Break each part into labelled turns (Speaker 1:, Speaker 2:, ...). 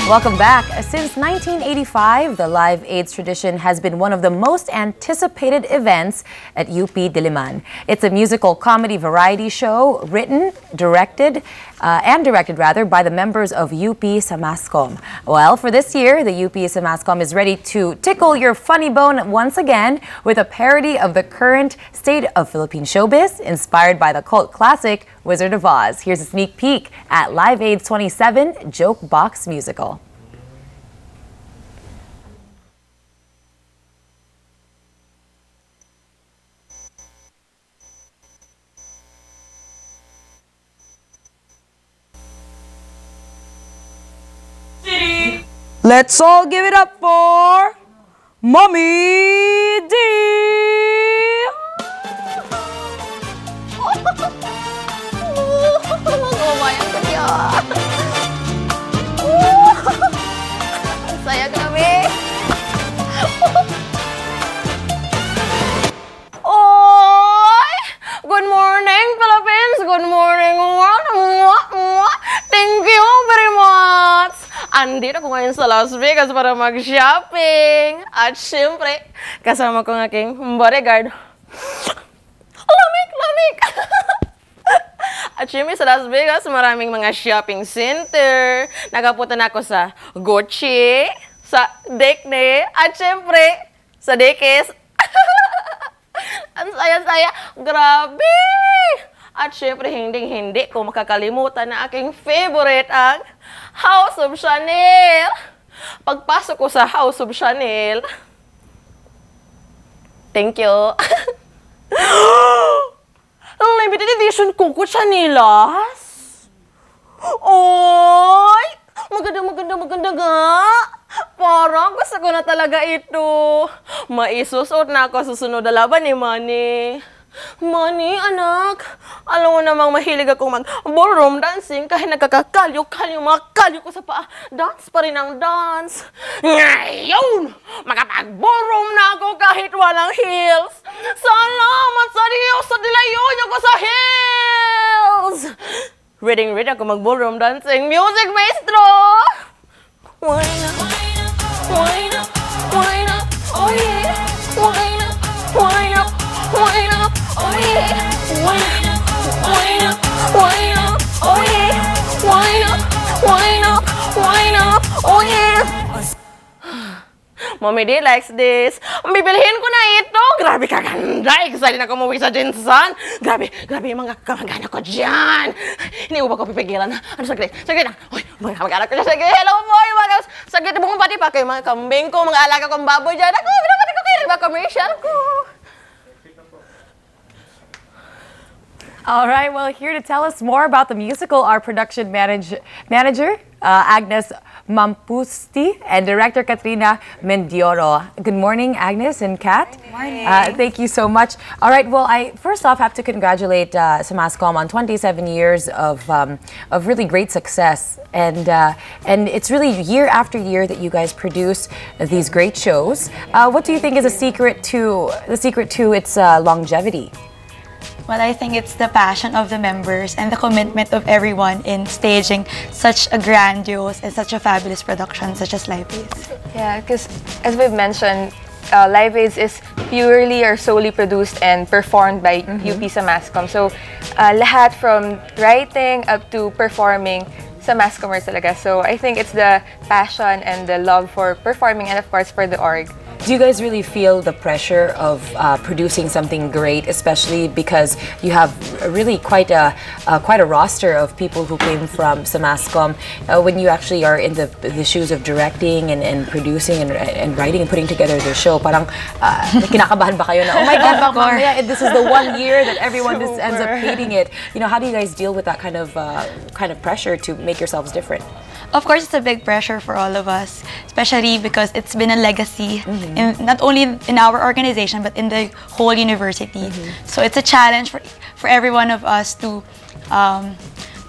Speaker 1: Welcome back. Since 1985, the Live AIDS tradition has been one of the most anticipated events at UP Diliman. It's a musical comedy variety show written, directed by the members of UP SAMASKOM. Well, for this year, the UP SAMASKOM is ready to tickle your funny bone once again with a parody of the current state of Philippine showbiz, inspired by the cult classic Wizard of Oz. Here's a sneak peek at Live AIDS 27 Jokebox Musical.
Speaker 2: Let's all give it up for Mommy D!
Speaker 3: Lumayan ko niya. Ang saya kami. Oy! Good morning, Philippines! Good morning, world! Thank you very much! Andito ko ngayon sa Las Vegas para mag-shopping. At syempre, kasama ko ng aking bodyguard. Lamig! At syempre sa Las Vegas, maraming mga shopping center. Nakapunta na ako sa Gucci, sa Dekne, at syempre, sa Dekes. Ang saya-saya. Grabe! At syempre, hindi ko makakalimutan na aking favorite ang House of Chanel. Pagpasok ko sa House of Chanel, thank you. Limited edition Coco Chanelas. Oy! Maganda nga. Parang gusto ko na talaga ito. Maisusot na ako sa susunod na laban ni Manny. Manny, anak, alam mo namang mahilig akong mag-ballroom dancing kahit nagkakakalyo-kalyo, mga kalyo ko sa paa. Dance pa rin ang dance. Ngayon, makapag-ballroom na ako kahit walang heels. Salamat sa Diyos sa dilayo niyo ko sa heels. Ready ako mag-ballroom dancing. Music, maestro! Wine up, wine up, wine up, oh yeah. Wine up, wine up, wine up. Oh yeah, wine up, wine up, wine up, oh yeah, wine up, wine up, wine up, oh yeah. Mommy D likes this. Bibilhin ko na ito. Grabe kaganda. Excited ako umuwi sa Jinsan. Grabe yung mga kamag-anak ko dyan. Hindi ko ba ko pipigilan? Ano, saglit lang. Uy, mga kamag-anak ko dyan. Sige, hello boy. Saglit, bumabati pa kayo mga kambing ko, mga alaga kong baboy dyan. Ako, binabati ko kayo. Mga commercial ko.
Speaker 1: All right, well, here to tell us more about the musical, our production manager, A.I.D.S. Mampusti, and director Katrina Mendioro. Good morning, Agnes and Kat.
Speaker 3: Good morning.
Speaker 1: Thank you so much. All right, well, I first off have to congratulate SAMASKOM on 27 years of really great success, and it's really year after year that you guys produce these great shows. What do you think is the secret to its longevity?
Speaker 4: Well, I think it's the passion of the members and the commitment of everyone in staging such a grandiose and such a fabulous production such as Live AIDS.
Speaker 5: Yeah, because as we've mentioned, Live AIDS is purely or solely produced and performed by UP SAMASKOM. So, lahat from writing up to performing, SAMASKOMers talaga. So, I think it's the passion and the love for performing and of course for the org.
Speaker 1: Do you guys really feel the pressure of producing something great, especially because you have really quite a roster of people who came from SAMASKOM? When you actually are in the shoes of directing and producing and writing and putting together the show, parang kinakabahan ba kayo na, oh my God, baka mamaya, this is the one year that everyone just ends up hating it. You know, how do you guys deal with that kind of pressure to make yourselves different?
Speaker 4: Of course, it's a big pressure for all of us, especially because it's been a legacy, not only in our organization, but in the whole university. So it's a challenge for every one of us to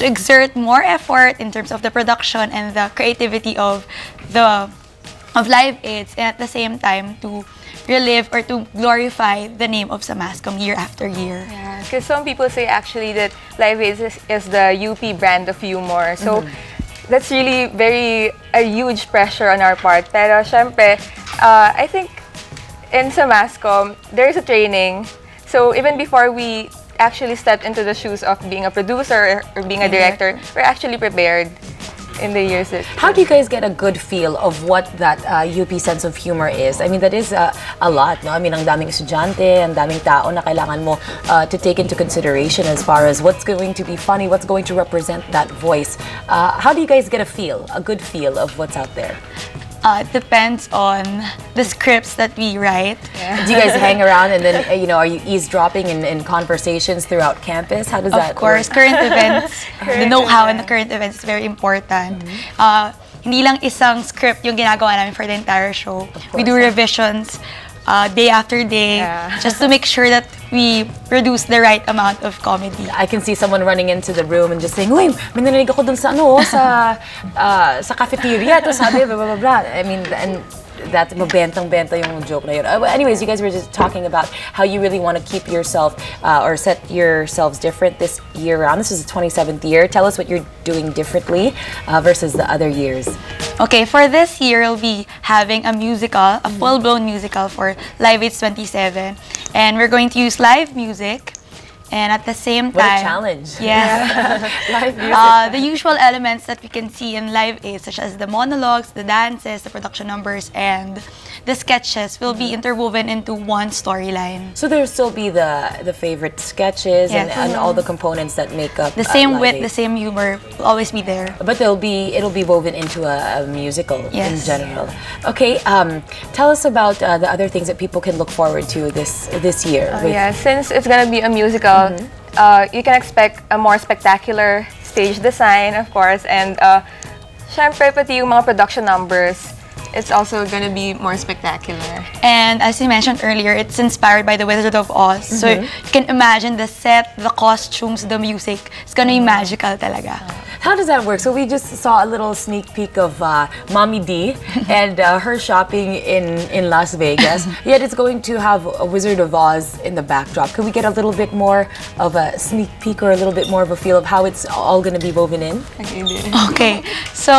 Speaker 4: exert more effort in terms of the production and the creativity of Live AIDS, and at the same time to relive or to glorify the name of SAMASKOM year after year.
Speaker 5: Yeah, because some people say actually that Live AIDS is the UP brand of humor. So that's really a huge pressure on our part. Pero syempre, I think in SAMASKOM, there is a training. So even before we actually stepped into the shoes of being a producer or being a director, we're actually prepared in the years that...
Speaker 1: How do you guys get a good feel of what that UP sense of humor is? I mean, that is a lot, no? I mean, ang daming estudyante, ang daming tao na kailangan mo to take into consideration as far as what's going to be funny, what's going to represent that voice. How do you guys get a good feel of what's out there?
Speaker 4: It depends on the scripts that we write.
Speaker 1: Yeah. Do you guys hang around and then, are you eavesdropping in conversations throughout campus? How does that
Speaker 4: work? Of course, current events, the know-how in the current events is very important. Hindi lang isang script yung ginagawa namin for the entire show. We do revisions day after day, just to make sure that we produce the right amount of comedy.
Speaker 1: I can see someone running into the room and just saying, "Uy, may narinig ako dun sa sa cafeteria, to sabi blah blah blah." I mean, and that's mabentang-benta yung joke na yun. Anyways, you guys were just talking about how you really want to keep yourself or set yourselves different this year round. This is the 27th year. Tell us what you're doing differently versus the other years.
Speaker 4: Okay, for this year, we'll be having a musical, a full-blown musical for Live A.I.D.S 27. And we're going to use live music. And at the same time...
Speaker 1: What a challenge.
Speaker 4: Yeah.
Speaker 1: Live music.
Speaker 4: The usual elements that we can see in Live A.I.D.S, such as the monologues, the dances, the production numbers, and the sketches will be interwoven into one storyline.
Speaker 1: So there'll still be the favorite sketches and all the components that make up
Speaker 4: the same
Speaker 1: Live
Speaker 4: wit,
Speaker 1: A.I.D.S.
Speaker 4: the same humor will always be there.
Speaker 1: But it'll be woven into a musical in general. Okay, tell us about the other things that people can look forward to this year.
Speaker 5: Since it's gonna be a musical, you can expect a more spectacular stage design, of course, and syempre pati yung mga production numbers, it's also gonna be more spectacular.
Speaker 4: And as you mentioned earlier, it's inspired by the Wizard of Oz. So you can imagine the set, the costumes, the music. It's gonna be magical talaga.
Speaker 1: How does that work? So we just saw a little sneak peek of Mommy D and her shopping in Las Vegas. Yet it's going to have a Wizard of Oz in the backdrop. Could we get a little bit more of a sneak peek or a little bit more of a feel of how it's all going to be woven in?
Speaker 4: Okay, so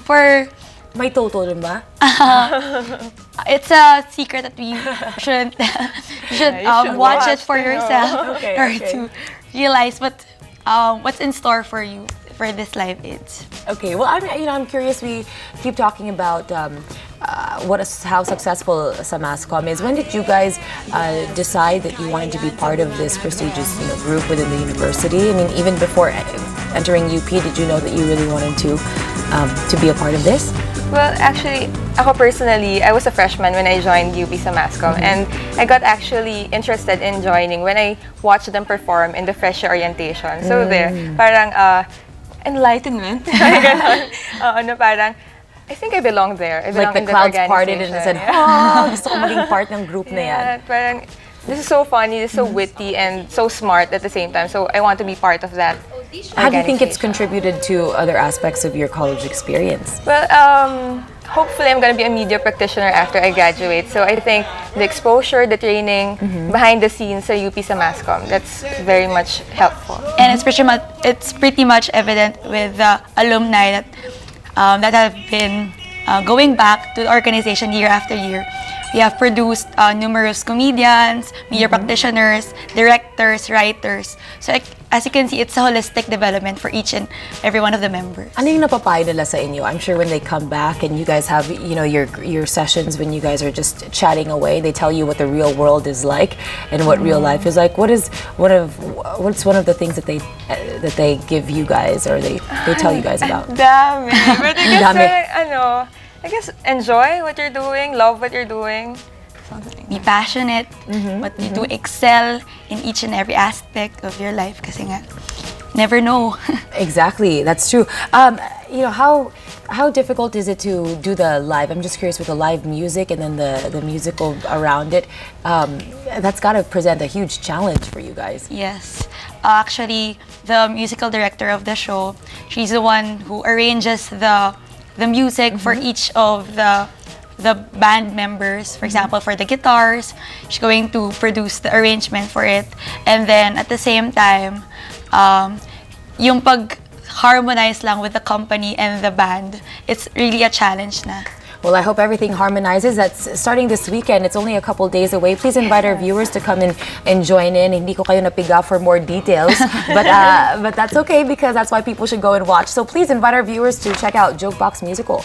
Speaker 4: for...
Speaker 1: May toto rin ba?
Speaker 4: It's a secret that we shouldn't watch it for yourself to realize what's in store for you for this Live A.I.D.S.
Speaker 1: Okay, well, I'm curious. We keep talking about how successful SAMASKOM is. When did you guys decide that you wanted to be part of this prestigious group within the university? I mean, even before entering UP, did you know that you really wanted to be a part of this?
Speaker 5: Well, actually, ako personally, I was a freshman when I joined UP SAMASKOM, and I got actually interested in joining when I watched them perform in the Fresher orientation. So there, parang enlightenment. Parang, I think I belong there. I belong
Speaker 1: like the
Speaker 5: in
Speaker 1: clouds
Speaker 5: organization.
Speaker 1: parted and said, "Oh, gusto ko maging part ng group na yan."
Speaker 5: Parang, this is so funny, this is so witty, and so smart at the same time. So I want to be part of that.
Speaker 1: How do you think it's contributed to other aspects of your college experience?
Speaker 5: Well, hopefully I'm going to be a media practitioner after I graduate. So I think the exposure, the training, behind the scenes sa UP SAMASKOM, that's very much helpful.
Speaker 4: And it's pretty much evident with the alumni that have been going back to the organization year after year. We have produced numerous comedians, media practitioners, directors, writers. So as you can see, it's a holistic development for each and every one of the members.
Speaker 1: Ano yung napapayo nila sa inyo? I'm sure when they come back and you guys have your sessions when you guys are just chatting away, they tell you what the real world is like and what real life is like. What's one of the things that they give you guys or they tell you guys about?
Speaker 5: Dami. But I guess enjoy what you're doing, love what you're doing.
Speaker 4: Be passionate, but you do excel in each and every aspect of your life kasi nga, never know.
Speaker 1: Exactly, that's true. How difficult is it to do the live? I'm just curious with the live music and then the musical around it. That's got to present a huge challenge for you guys.
Speaker 4: Yes. Actually, the musical director of the show, she's the one who arranges the music for each of the band members. For example, for the guitars, she's going to produce the arrangement for it. And then at the same time, yung harmonize lang with the company and the band. It's really a challenge na.
Speaker 1: Well, I hope everything harmonizes. That's starting this weekend. It's only a couple days away. Please invite our viewers to come in and join in. Hindi ko kayo napiga for more details. but that's okay because that's why people should go and watch. So please invite our viewers to check out Jokebox Musical.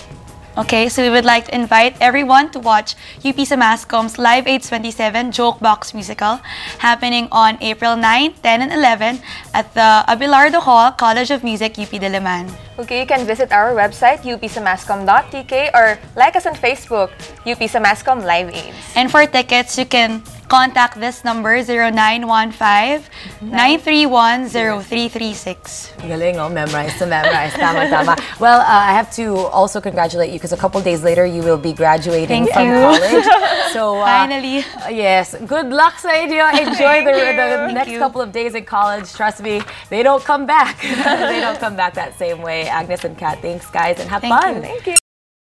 Speaker 4: Okay, so we would like to invite everyone to watch UP SAMASKOM's Live AIDS 27 Jokebox Musical happening on April 9, 10, and 11 at the Abelardo Hall, College of Music, UP Diliman.
Speaker 5: Okay, you can visit our website, upsamaskom.tk, or like us on Facebook, UP SAMASKOM Live AIDS.
Speaker 4: And for tickets, you can contact this number 0915-931-0336.
Speaker 1: Galing, oh, memorize to memorize. Tama, tama. Well, I have to also congratulate you because a couple days later you will be graduating from college. So
Speaker 4: finally.
Speaker 1: Yes, good luck sa inyo. Enjoy the next couple of days in college. Trust me, they don't come back. They don't come back that same way. Agnes and Kat, thanks guys and have fun.
Speaker 5: Thank you.